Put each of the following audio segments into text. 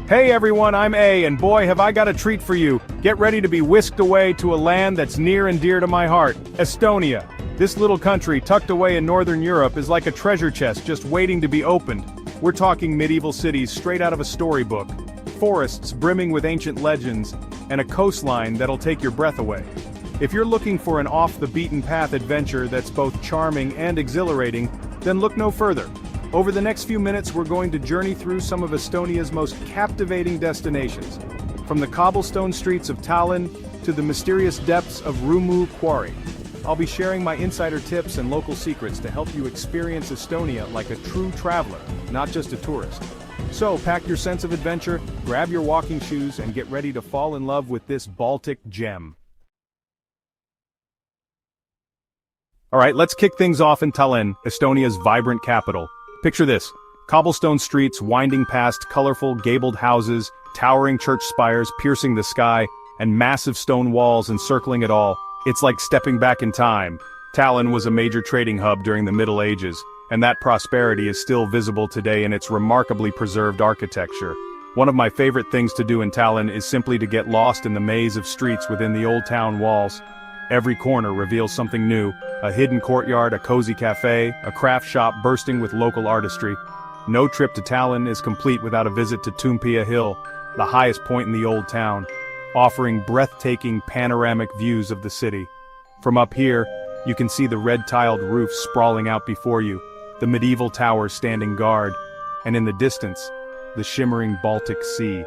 Hey everyone, I'm A, and boy have I got a treat for you. Get ready to be whisked away to a land that's near and dear to my heart, Estonia. This little country tucked away in northern Europe is like a treasure chest just waiting to be opened. We're talking medieval cities straight out of a storybook, forests brimming with ancient legends, and a coastline that'll take your breath away. If you're looking for an off-the-beaten-path adventure that's both charming and exhilarating, then look no further. Over the next few minutes we're going to journey through some of Estonia's most captivating destinations, from the cobblestone streets of Tallinn to the mysterious depths of Rummu Quarry. I'll be sharing my insider tips and local secrets to help you experience Estonia like a true traveler, not just a tourist. So pack your sense of adventure, grab your walking shoes, and get ready to fall in love with this Baltic gem. Alright, let's kick things off in Tallinn, Estonia's vibrant capital. Picture this: cobblestone streets winding past colorful gabled houses, towering church spires piercing the sky, and massive stone walls encircling it all. It's like stepping back in time. Tallinn was a major trading hub during the Middle Ages, and that prosperity is still visible today in its remarkably preserved architecture. One of my favorite things to do in Tallinn is simply to get lost in the maze of streets within the old town walls. Every corner reveals something new: a hidden courtyard, a cozy cafe, a craft shop bursting with local artistry. No trip to Tallinn is complete without a visit to Touropia Hill, the highest point in the old town, offering breathtaking panoramic views of the city. From up here, you can see the red-tiled roofs sprawling out before you, the medieval towers standing guard, and in the distance, the shimmering Baltic Sea.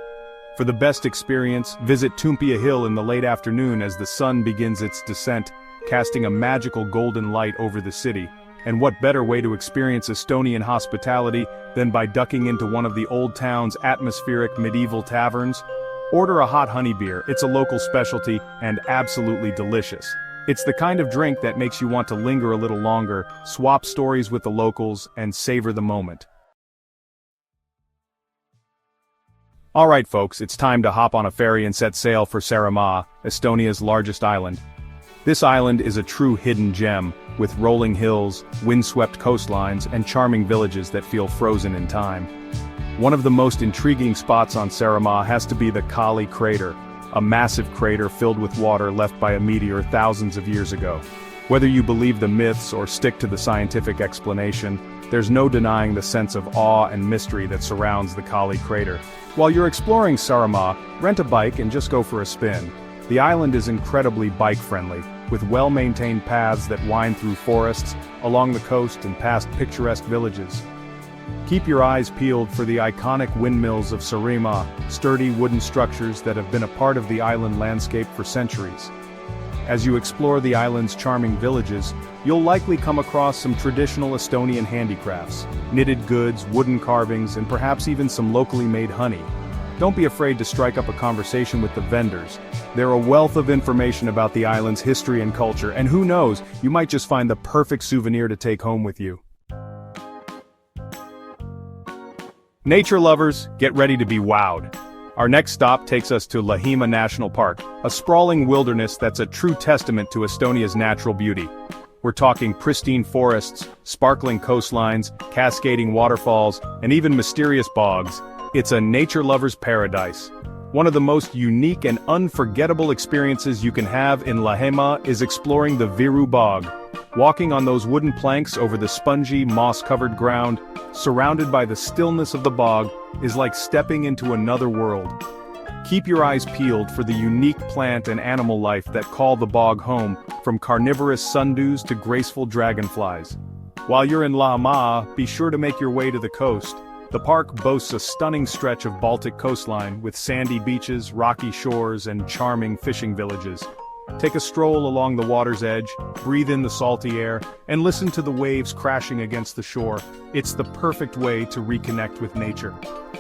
For the best experience, visit Touropia Hill in the late afternoon as the sun begins its descent, casting a magical golden light over the city. And what better way to experience Estonian hospitality than by ducking into one of the old town's atmospheric medieval taverns? Order a hot honey beer, it's a local specialty, and absolutely delicious. It's the kind of drink that makes you want to linger a little longer, swap stories with the locals, and savor the moment. Alright folks, it's time to hop on a ferry and set sail for Saaremaa, Estonia's largest island. This island is a true hidden gem, with rolling hills, windswept coastlines, and charming villages that feel frozen in time. One of the most intriguing spots on Saaremaa has to be the Kali crater, a massive crater filled with water left by a meteor thousands of years ago. Whether you believe the myths or stick to the scientific explanation, there's no denying the sense of awe and mystery that surrounds the Kali crater. While you're exploring Saaremaa, rent a bike and just go for a spin. The island is incredibly bike-friendly, with well-maintained paths that wind through forests, along the coast and past picturesque villages. Keep your eyes peeled for the iconic windmills of Saaremaa, sturdy wooden structures that have been a part of the island landscape for centuries. As you explore the island's charming villages, you'll likely come across some traditional Estonian handicrafts, knitted goods, wooden carvings, and perhaps even some locally made honey. Don't be afraid to strike up a conversation with the vendors. They're a wealth of information about the island's history and culture, and who knows, you might just find the perfect souvenir to take home with you. Nature lovers, get ready to be wowed. Our next stop takes us to Lahemaa National Park, a sprawling wilderness that's a true testament to Estonia's natural beauty. We're talking pristine forests, sparkling coastlines, cascading waterfalls, and even mysterious bogs. It's a nature lover's paradise. One of the most unique and unforgettable experiences you can have in Lahemaa is exploring the Viru Bog. Walking on those wooden planks over the spongy, moss-covered ground, surrounded by the stillness of the bog, is like stepping into another world. Keep your eyes peeled for the unique plant and animal life that call the bog home, from carnivorous sundews to graceful dragonflies. While you're in Lahemaa, be sure to make your way to the coast. The park boasts a stunning stretch of Baltic coastline with sandy beaches, rocky shores, and charming fishing villages. Take a stroll along the water's edge, breathe in the salty air, and listen to the waves crashing against the shore. It's the perfect way to reconnect with nature.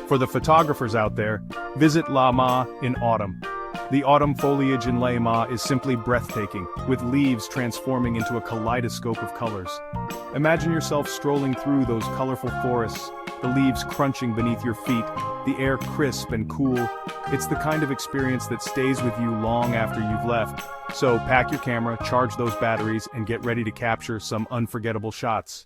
For the photographers out there, visit Lahemaa in autumn. The autumn foliage in Lahemaa is simply breathtaking, with leaves transforming into a kaleidoscope of colors. Imagine yourself strolling through those colorful forests, the leaves crunching beneath your feet, the air crisp and cool. It's the kind of experience that stays with you long after you've left. So pack your camera, charge those batteries, and get ready to capture some unforgettable shots.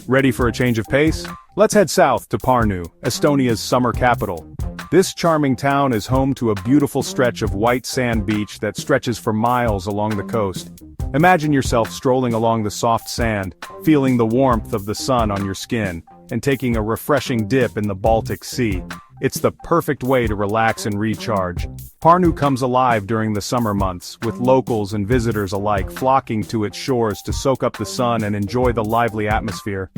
Ready for a change of pace? Let's head south to Pärnu, Estonia's summer capital. This charming town is home to a beautiful stretch of white sand beach that stretches for miles along the coast. Imagine yourself strolling along the soft sand, feeling the warmth of the sun on your skin, and taking a refreshing dip in the Baltic Sea. It's the perfect way to relax and recharge. Pärnu comes alive during the summer months, with locals and visitors alike flocking to its shores to soak up the sun and enjoy the lively atmosphere.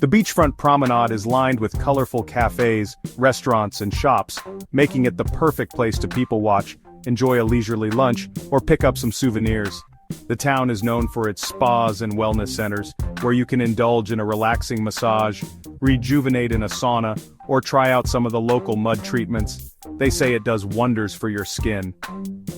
The beachfront promenade is lined with colorful cafes, restaurants and shops, making it the perfect place to people watch, enjoy a leisurely lunch, or pick up some souvenirs. The town is known for its spas and wellness centers, where you can indulge in a relaxing massage, rejuvenate in a sauna, or try out some of the local mud treatments. They say it does wonders for your skin.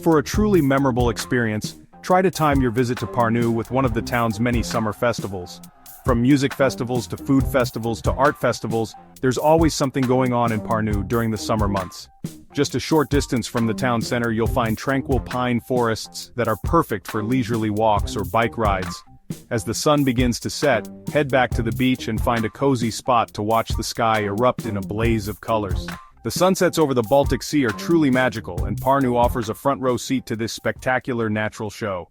For a truly memorable experience, try to time your visit to Pärnu with one of the town's many summer festivals. From music festivals to food festivals to art festivals, there's always something going on in Pärnu during the summer months. Just a short distance from the town center you'll find tranquil pine forests that are perfect for leisurely walks or bike rides. As the sun begins to set, head back to the beach and find a cozy spot to watch the sky erupt in a blaze of colors. The sunsets over the Baltic Sea are truly magical, and Pärnu offers a front-row seat to this spectacular natural show.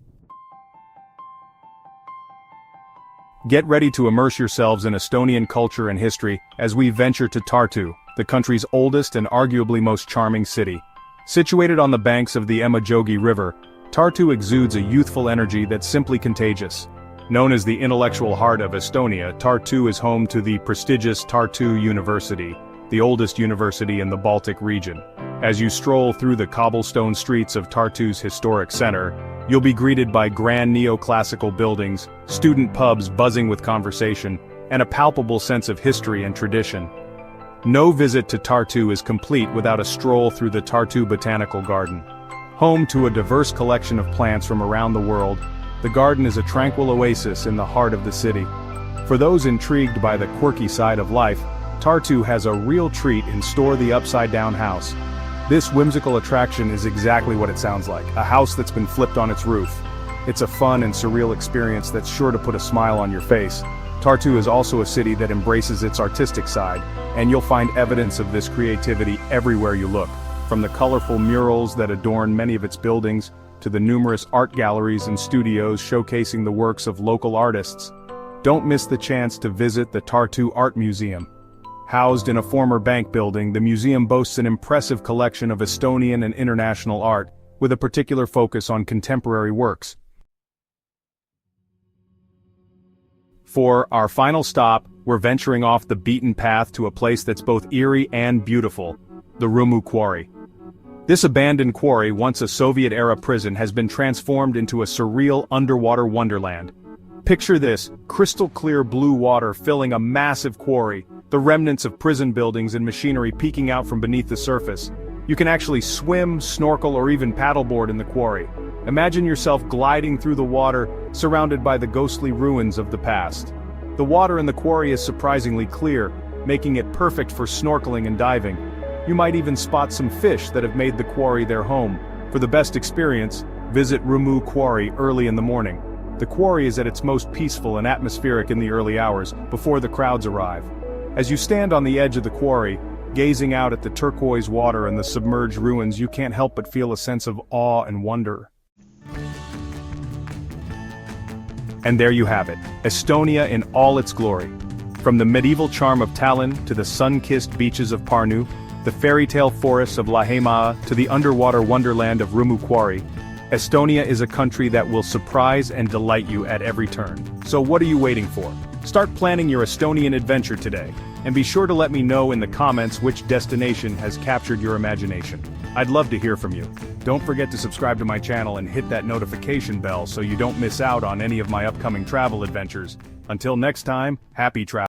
Get ready to immerse yourselves in Estonian culture and history as we venture to Tartu, the country's oldest and arguably most charming city. Situated on the banks of the Emajogi River, Tartu exudes a youthful energy that's simply contagious. Known as the intellectual heart of Estonia, Tartu is home to the prestigious Tartu University, the oldest university in the Baltic region. As you stroll through the cobblestone streets of Tartu's historic center, you'll be greeted by grand neoclassical buildings, student pubs buzzing with conversation, and a palpable sense of history and tradition. No visit to Tartu is complete without a stroll through the Tartu Botanical Garden. Home to a diverse collection of plants from around the world, the garden is a tranquil oasis in the heart of the city. For those intrigued by the quirky side of life, Tartu has a real treat in store: the upside-down house. This whimsical attraction is exactly what it sounds like, a house that's been flipped on its roof. It's a fun and surreal experience that's sure to put a smile on your face. Tartu is also a city that embraces its artistic side, and you'll find evidence of this creativity everywhere you look, from the colorful murals that adorn many of its buildings, to the numerous art galleries and studios showcasing the works of local artists. Don't miss the chance to visit the Tartu Art Museum. Housed in a former bank building, the museum boasts an impressive collection of Estonian and international art, with a particular focus on contemporary works. For our final stop, we're venturing off the beaten path to a place that's both eerie and beautiful: the Rummu Quarry. This abandoned quarry, once a Soviet-era prison, has been transformed into a surreal underwater wonderland. Picture this: crystal-clear blue water filling a massive quarry, the remnants of prison buildings and machinery peeking out from beneath the surface. You can actually swim, snorkel, or even paddleboard in the quarry. Imagine yourself gliding through the water, surrounded by the ghostly ruins of the past. The water in the quarry is surprisingly clear, making it perfect for snorkeling and diving. You might even spot some fish that have made the quarry their home. For the best experience, visit Rummu Quarry early in the morning. The quarry is at its most peaceful and atmospheric in the early hours, before the crowds arrive. As you stand on the edge of the quarry, gazing out at the turquoise water and the submerged ruins, you can't help but feel a sense of awe and wonder. And there you have it, Estonia in all its glory. From the medieval charm of Tallinn to the sun-kissed beaches of Pärnu, the fairy tale forests of Lahemaa to the underwater wonderland of Rummu Quarry, Estonia is a country that will surprise and delight you at every turn. So what are you waiting for? Start planning your Estonian adventure today, and be sure to let me know in the comments which destination has captured your imagination. I'd love to hear from you. Don't forget to subscribe to my channel and hit that notification bell so you don't miss out on any of my upcoming travel adventures. Until next time, happy travel.